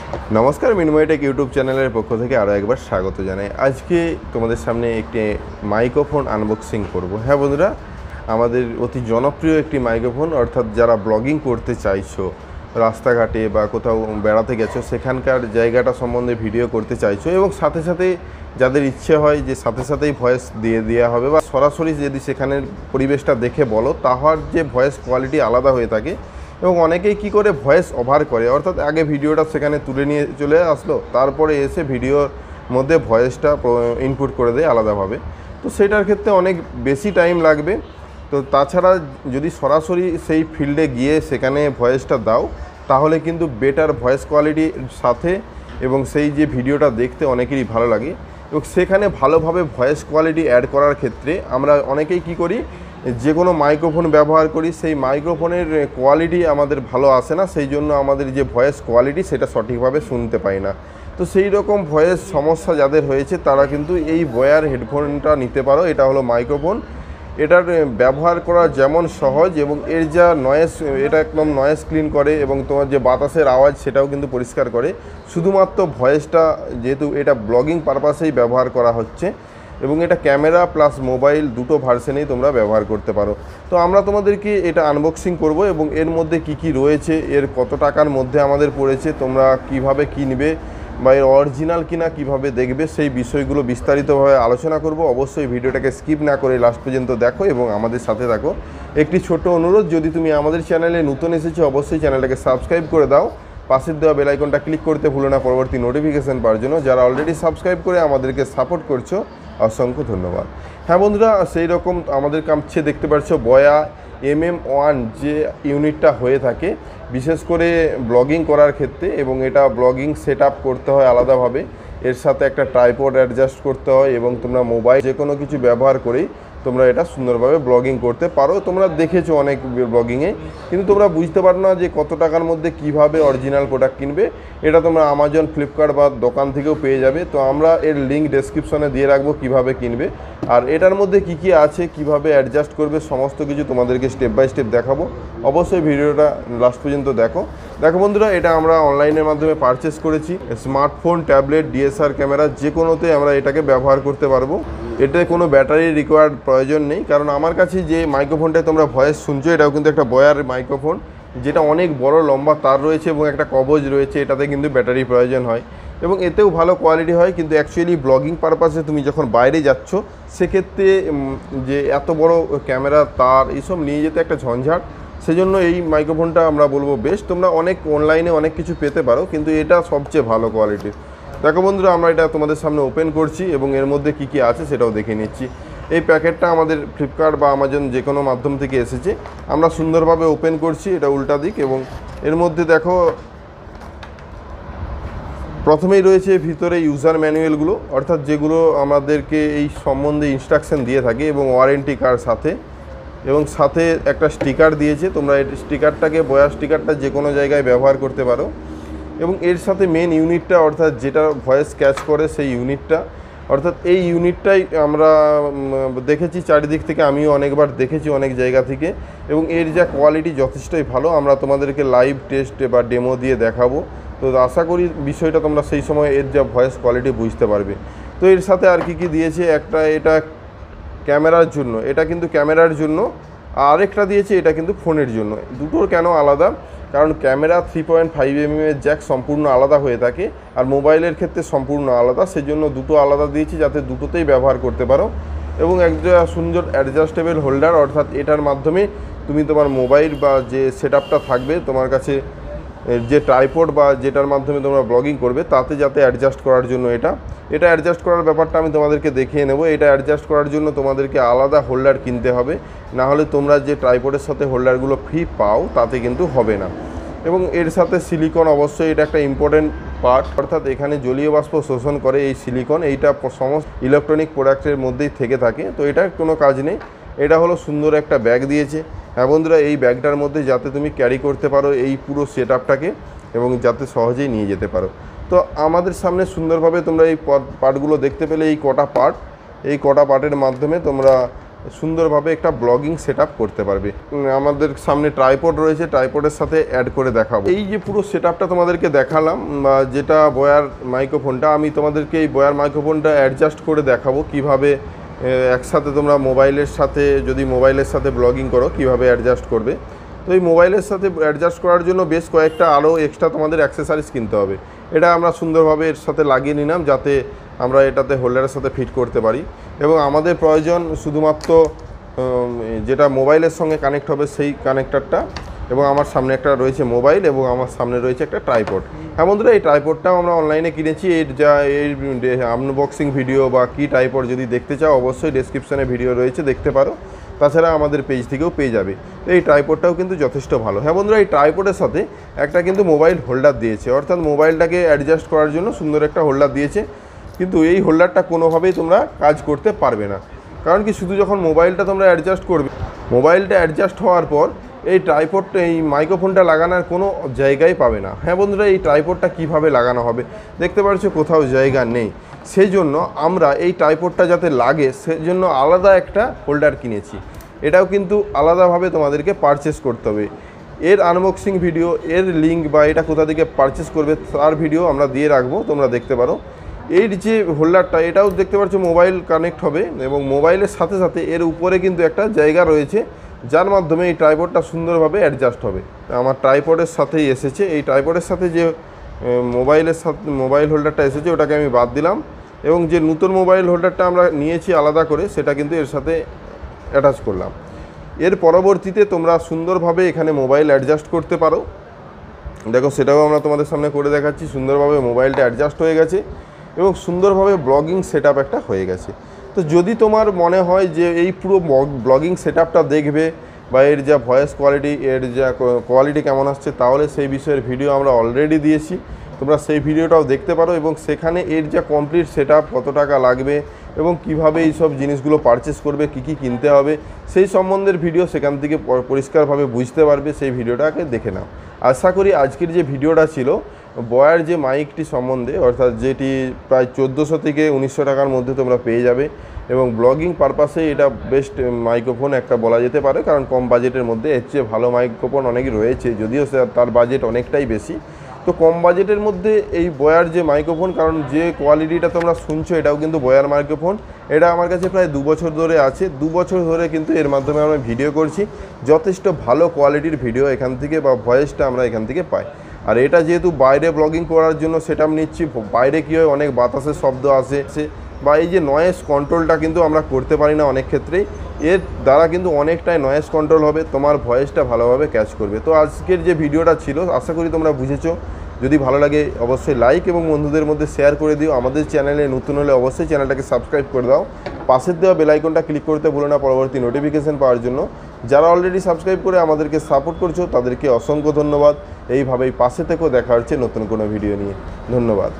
নমস্কার, মিনময় take YouTube চ্যানেলের পক্ষ থেকে আরও একবার স্বাগত জানাই। আজকে তোমাদের সামনে একটি মাইক্রোফোন আনবক্সিং করব। হ্যাঁ বন্ধুরা, আমাদের অতি জনপ্রিয় একটি মাইক্রোফোন, অর্থাৎ যারা ব্লগিং করতে চাইছো, রাস্তাঘাটে বা কোথাও বেড়াতে গেছো, সেখানকার জায়গাটা সম্বন্ধে ভিডিও করতে চাইছো এবং সাথে সাথে যাদের ইচ্ছে হয় যে সাথে সাথেই ভয়েস দিয়ে দেওয়া হবে বা সরাসরি যদি সেখানের পরিবেশটা দেখে বলো, তাহার যে ভয়েস কোয়ালিটি আলাদা হয়ে থাকে। এবং অনেকেই কী করে ভয়েস ওভার করে, অর্থাৎ আগে ভিডিওটা সেখানে তুলে নিয়ে চলে আসলো, তারপরে এসে ভিডিওর মধ্যে ভয়েসটা ইনপুট করে দেয় আলাদাভাবে। তো সেটার ক্ষেত্রে অনেক বেশি টাইম লাগবে। তো তাছাড়া যদি সরাসরি সেই ফিল্ডে গিয়ে সেখানে ভয়েসটা দাও, তাহলে কিন্তু বেটার ভয়েস কোয়ালিটির সাথে এবং সেই যে ভিডিওটা দেখতে অনেকেরই ভালো লাগে। এবং সেখানে ভালোভাবে ভয়েস কোয়ালিটি অ্যাড করার ক্ষেত্রে আমরা অনেকেই কী করি, যে কোনো মাইক্রোফোন ব্যবহার করি, সেই মাইক্রোফোনের কোয়ালিটি আমাদের ভালো আসে না, সেই জন্য আমাদের যে ভয়েস কোয়ালিটি সেটা সঠিকভাবে শুনতে পাই না। তো সেই রকম ভয়েস সমস্যা যাদের হয়েছে তারা কিন্তু এই বয়ার হেডফোনটা নিতে পারো। এটা হলো মাইক্রোফোন, এটার ব্যবহার করা যেমন সহজ এবং এর যা নয়েজ, এটা একদম নয়েজ ক্লিন করে এবং তোমার যে বাতাসের আওয়াজ সেটাও কিন্তু পরিষ্কার করে। শুধুমাত্র ভয়েসটা, যেহেতু এটা ব্লগিং পারপাসেই ব্যবহার করা হচ্ছে এবং এটা ক্যামেরা প্লাস মোবাইল দুটো ভার্সনেই তোমরা ব্যবহার করতে পারো। তো আমরা তোমাদেরকে এটা আনবক্সিং করব এবং এর মধ্যে কি কি রয়েছে, এর কত টাকার মধ্যে আমাদের পড়েছে, তোমরা কিভাবে কিনবে বা এর অরিজিনাল কিনা কিভাবে দেখবে, সেই বিষয়গুলো বিস্তারিতভাবে আলোচনা করব। অবশ্যই ভিডিওটাকে স্কিপ না করে লাস্ট পর্যন্ত দেখো এবং আমাদের সাথে থাকো। একটি ছোট অনুরোধ, যদি তুমি আমাদের চ্যানেলে নতুন এসেছো অবশ্যই চ্যানেলটাকে সাবস্ক্রাইব করে দাও, পাশের দেওয়া বেল আইকনটা ক্লিক করতে ভুলো না পরবর্তী নোটিফিকেশান পাওয়ার জন্য। যারা অলরেডি সাবস্ক্রাইব করে আমাদেরকে সাপোর্ট করছো, অসংখ্য ধন্যবাদ। হ্যাঁ বন্ধুরা, সেই রকম আমাদের কাছে দেখতে পাচ্ছ বয়া mm1 যে ইউনিটটা হয়ে থাকে বিশেষ করে ব্লগিং করার ক্ষেত্রে, এবং এটা ব্লগিং সেট আপ করতে হয় আলাদাভাবে, এর সাথে একটা ট্রাইপড অ্যাডজাস্ট করতে হয় এবং তোমরা মোবাইল যে কোনো কিছু ব্যবহার করেই তোমরা এটা সুন্দরভাবে ব্লগিং করতে পারো। তোমরা দেখেছো অনেক ব্লগিংয়ে, কিন্তু তোমরা বুঝতে পারো না যে কত টাকার মধ্যে কিভাবে অরিজিনাল প্রোডাক্ট কিনবে। এটা তোমরা আমাজন, ফ্লিপকার্ট বা দোকান থেকেও পেয়ে যাবে। তো আমরা এর লিঙ্ক ডেসক্রিপশনে দিয়ে রাখবো কিভাবে কিনবে, আর এটার মধ্যে কি কি আছে, কিভাবে অ্যাডজাস্ট করবে, সমস্ত কিছু তোমাদেরকে স্টেপ বাই স্টেপ দেখাবো। অবশ্যই ভিডিওটা লাস্ট পর্যন্ত দেখো বন্ধুরা। এটা আমরা অনলাইনের মাধ্যমে পারচেস করেছি। স্মার্টফোন, ট্যাবলেট, ডিএসএলআর ক্যামেরা যে কোনোতে আমরা এটাকে ব্যবহার করতে পারবো। এটায় কোনো ব্যাটারি রিকোয়ার্ড প্রয়োজন নেই, কারণ আমার কাছে যে মাইক্রোফোনটায় তোমরা ভয়েস শুনছো এটাও কিন্তু একটা বয়ার মাইক্রোফোন, যেটা অনেক বড় লম্বা তার রয়েছে এবং একটা কবজ রয়েছে। এটাতে কিন্তু ব্যাটারি প্রয়োজন হয় এবং এতেও ভালো কোয়ালিটি হয়, কিন্তু অ্যাকচুয়ালি ব্লগিং পারপাসে তুমি যখন বাইরে যাচ্ছ সেক্ষেত্রে যে এত বড় ক্যামেরা, তার এইসব নিয়ে যেতে একটা ঝঞ্ঝাট, সেজন্য এই মাইক্রোফোনটা আমরা বলবো বেস্ট। তোমরা অনেক অনলাইনে অনেক কিছু পেতে পারো, কিন্তু এটা সবচেয়ে ভালো কোয়ালিটির। দেখো বন্ধুরা, আমরা এটা তোমাদের সামনে ওপেন করছি এবং এর মধ্যে কি কি আছে সেটাও দেখে নিচ্ছি। এই প্যাকেটটা আমাদের ফ্লিপকার্ট বা আমাজন যে কোনো মাধ্যম থেকে এসেছে। আমরা সুন্দরভাবে ওপেন করছি, এটা উল্টা দিক, এবং এর মধ্যে দেখো প্রথমেই রয়েছে ভিতরে ইউজার ম্যানুয়ালগুলো, অর্থাৎ যেগুলো আমাদেরকে এই সম্বন্ধে ইনস্ট্রাকশন দিয়ে থাকে এবং ওয়ারেন্টি কার্ড সাথে, এবং সাথে একটা স্টিকার দিয়েছে। তোমরা এই স্টিকারটাকে, বয়া স্টিকারটা যে কোনো জায়গায় ব্যবহার করতে পারো। এবং এর সাথে মেন ইউনিটটা, অর্থাৎ যেটা ভয়েস ক্যাচ করে সেই ইউনিটটা, অর্থাৎ এই ইউনিটটাই আমরা দেখেছি চারিদিক থেকে, আমিও অনেকবার দেখেছি অনেক জায়গা থেকে, এবং এর যা কোয়ালিটি যথেষ্টই ভালো। আমরা তোমাদেরকে লাইভ টেস্ট বা ডেমো দিয়ে দেখাবো। তো আশা করি বিষয়টা তোমরা সেই সময় এর যা ভয়েস কোয়ালিটি বুঝতে পারবে। তো এর সাথে আর কি কি দিয়েছে, একটা এটা ক্যামেরার জন্য, এটা কিন্তু ক্যামেরার জন্য, আরেকটা দিয়েছে এটা কিন্তু ফোনের জন্য। দুটোর কেন আলাদা, কারণ ক্যামেরা 3.5 mm জ্যাক সম্পূর্ণ আলাদা হয়ে থাকে, আর মোবাইলের ক্ষেত্রে সম্পূর্ণ আলাদা, সেজন্য দুটো আলাদা দিয়েছি যাতে দুটোতেই ব্যবহার করতে পারো। এবং একটা সুন্দর অ্যাডজাস্টেবল হোল্ডার, অর্থাৎ এটার মাধ্যমে তুমি তোমার মোবাইল বা যে সেট আপটা থাকবে তোমার কাছে, যে ট্রাইপড বা যেটার মাধ্যমে তোমরা ব্লগিং করবে, তাতে যাতে অ্যাডজাস্ট করার জন্য এটা অ্যাডজাস্ট করার ব্যাপারটা আমি তোমাদেরকে দেখিয়ে নেব। এটা অ্যাডজাস্ট করার জন্য তোমাদেরকে আলাদা হোল্ডার কিনতে হবে, না হলে তোমরা যে ট্রাইপডের সাথে হোল্ডারগুলো ফ্রি পাও তাতে কিন্তু হবে না। এবং এর সাথে সিলিকন, অবশ্যই এটা একটা ইম্পর্টেন্ট পার্ট, অর্থাৎ এখানে জলীয় বাষ্প শোষণ করে এই সিলিকন, এইটা সমস্ত ইলেকট্রনিক প্রোডাক্টের মধ্যেই থেকে থাকে। তো এটার কোনো কাজ নেই। এটা হলো সুন্দর একটা ব্যাগ দিয়েছে। হ্যাঁ বন্ধুরা, এই ব্যাগটার মধ্যে যাতে তুমি ক্যারি করতে পারো এই পুরো সেট আপটাকে, এবং যাতে সহজেই নিয়ে যেতে পারো। তো আমাদের সামনে সুন্দরভাবে তোমরা এই পার্টগুলো দেখতে পেলে, এই কটা পার্টের মাধ্যমে তোমরা সুন্দরভাবে একটা ব্লগিং সেটআপ করতে পারবে। আমাদের সামনে ট্রাইপড রয়েছে, ট্রাইপডের সাথে অ্যাড করে দেখাবো। এই যে পুরো সেটআপটা তোমাদেরকে দেখালাম, যেটা বয়ার মাইক্রোফোনটা, আমি তোমাদেরকে এই বয়ার মাইক্রোফোনটা অ্যাডজাস্ট করে দেখাবো কিভাবে একসাথে তোমরা মোবাইলের সাথে, যদি মোবাইলের সাথে ব্লগিং করো কিভাবে অ্যাডজাস্ট করবে। তো এই মোবাইলের সাথে অ্যাডজাস্ট করার জন্য বেশ কয়েকটা আরও এক্সট্রা তোমাদের অ্যাক্সেসরিজ কিনতে হবে। এটা আমরা সুন্দরভাবে এর সাথে লাগিয়ে নিলাম যাতে আমরা এটাতে হোল্ডারের সাথে ফিট করতে পারি। এবং আমাদের প্রয়োজন শুধুমাত্র যেটা মোবাইলের সঙ্গে কানেক্ট হবে সেই কানেক্টরটা। এবং আমার সামনে একটা রয়েছে মোবাইল এবং আমার সামনে রয়েছে একটা ট্রাইপড। হ্যাঁ বন্ধুরা, এই ট্রাইপডটাও আমরা অনলাইনে কিনেছি। এই আনবক্সিং ভিডিও বা কী ট্রাইপড যদি দেখতে চাও অবশ্যই ডেসক্রিপশানে ভিডিও রয়েছে, দেখতে পারো। তাছাড়া আমাদের পেজ থেকেও পেয়ে যাবে। তো এই ট্রাইপডটাও কিন্তু যথেষ্ট ভালো। হ্যাঁ বন্ধুরা, এই ট্রাইপডের সাথে একটা কিন্তু মোবাইল হোল্ডার দিয়েছে, অর্থাৎ মোবাইলটাকে অ্যাডজাস্ট করার জন্য সুন্দর একটা হোল্ডার দিয়েছে। কিন্তু এই হোল্ডারটা কোনোভাবেই তোমরা কাজ করতে পারবে না, কারণ কি শুধু যখন মোবাইলটা তোমরা অ্যাডজাস্ট করবে, মোবাইলটা অ্যাডজাস্ট হওয়ার পর এই ট্রাইপডটা, এই মাইক্রোফোনটা লাগানোর কোনো জায়গায় পাবে না। হ্যাঁ বন্ধুরা, এই ট্রাইপডটা কীভাবে লাগানো হবে দেখতে পাচ্ছ, কোথাও জায়গা নেই। সেই জন্য আমরা এই ট্রাইপডটা যাতে লাগে সেই জন্য আলাদা একটা হোল্ডার কিনেছি। এটাও কিন্তু আলাদাভাবে তোমাদেরকে পারচেস করতে হবে। এর আনবক্সিং ভিডিও, এর লিঙ্ক বা এটা কোথা থেকে পারচেস করবে তার ভিডিও আমরা দিয়ে রাখবো, তোমরা দেখতে পারো। এর যে হোল্ডারটা, এটাও দেখতে পাচ্ছ মোবাইল কানেক্ট হবে এবং মোবাইলের সাথে সাথে এর উপরে কিন্তু একটা জায়গা রয়েছে যার মাধ্যমে এই ট্রাইপডটা সুন্দরভাবে অ্যাডজাস্ট হবে। আমার ট্রাইপডের সাথেই এসেছে, এই ট্রাইপডের সাথে যে মোবাইল হোল্ডারটা এসেছে ওটাকে আমি বাদ দিলাম এবং যে নতুন মোবাইল হোল্ডারটা আমরা নিয়েছি আলাদা করে সেটা কিন্তু এর সাথে অ্যাটাচ করলাম। এর পরবর্তীতে তোমরা সুন্দরভাবে এখানে মোবাইল অ্যাডজাস্ট করতে পারো। দেখো, সেটাও আমরা তোমাদের সামনে করে দেখাচ্ছি। সুন্দরভাবে মোবাইলটা অ্যাডজাস্ট হয়ে গেছে এবং সুন্দরভাবে ব্লগিং সেটআপ একটা হয়ে গেছে। তো যদি তোমার মনে হয় যে এই পুরো ব্লগিং সেটআপটা দেখবে বা এর যা ভয়েস কোয়ালিটি, এর যা কোয়ালিটি কেমন আসছে, তাহলে সেই বিষয়ের ভিডিও আমরা অলরেডি দিয়েছি, তোমরা সেই ভিডিওটাও দেখতে পারো। এবং সেখানে এর যা কমপ্লিট সেটআপ, কত টাকা লাগবে এবং কিভাবে এই সব জিনিসগুলো পারচেস করবে, কি কি কিনতে হবে, সেই সম্বন্ধের ভিডিও সেখান থেকে পরিষ্কারভাবে বুঝতে পারবে। সেই ভিডিওটাকে দেখে নাও। আশা করি আজকের যে ভিডিওটা ছিল বয়ার যে মাইকটি সম্বন্ধে, অর্থাৎ যেটি প্রায় 1400 থেকে 1900 টাকার মধ্যে তোমরা পেয়ে যাবে এবং ব্লগিং পারপাসে এটা বেস্ট মাইক্রোফোন একটা বলা যেতে পারে, কারণ কম বাজেটের মধ্যে এর চেয়ে ভালো মাইক্রোফোন অনেক রয়েছে, যদিও তার বাজেট অনেকটাই বেশি। তো কম বাজেটের মধ্যে এই বয়ার যে মাইক্রোফোন, কারণ যে কোয়ালিটিটা তোমরা শুনছো এটাও কিন্তু বয়ার মাইক্রোফোন, এটা আমার কাছে প্রায় 2 বছর ধরে আছে। 2 বছর ধরে কিন্তু এর মাধ্যমে আমরা ভিডিও করছি, যথেষ্ট ভালো কোয়ালিটির ভিডিও এখান থেকে বা ভয়েসটা আমরা এখান থেকে পাই। আর এটা যেহেতু বাইরে ব্লগিং করার জন্য সেটআপ নিচ্ছি, বাইরে কী হয় অনেক বাতাসের শব্দ আসে বা এই যে নয়েজ কন্ট্রোলটা কিন্তু আমরা করতে পারি না অনেক ক্ষেত্রেই, এর দ্বারা কিন্তু অনেকটাই নয়েজ কন্ট্রোল হবে, তোমার ভয়েসটা ভালোভাবে ক্যাচ করবে। তো আজকের যে ভিডিওটা ছিল আশা করি তোমরা বুঝেছো। যদি ভালো লাগে অবশ্যই লাইক এবং বন্ধুদের মধ্যে শেয়ার করে দিও। আমাদের চ্যানেলে নতুন হলে অবশ্যই চ্যানেলটাকে সাবস্ক্রাইব করে দাও। পাশের দেওয়া বেল আইকনটা ক্লিক করতে ভুলো না পরবর্তী নোটিফিকেশন পাওয়ার জন্য। যারা অলরেডি সাবস্ক্রাইব করে আমাদেরকে সাপোর্ট করছো তাদেরকে অসংখ্য ধন্যবাদ। এইভাবেই পাশে থেকেও দেখা হচ্ছে নতুন কোনো ভিডিও নিয়ে। ধন্যবাদ।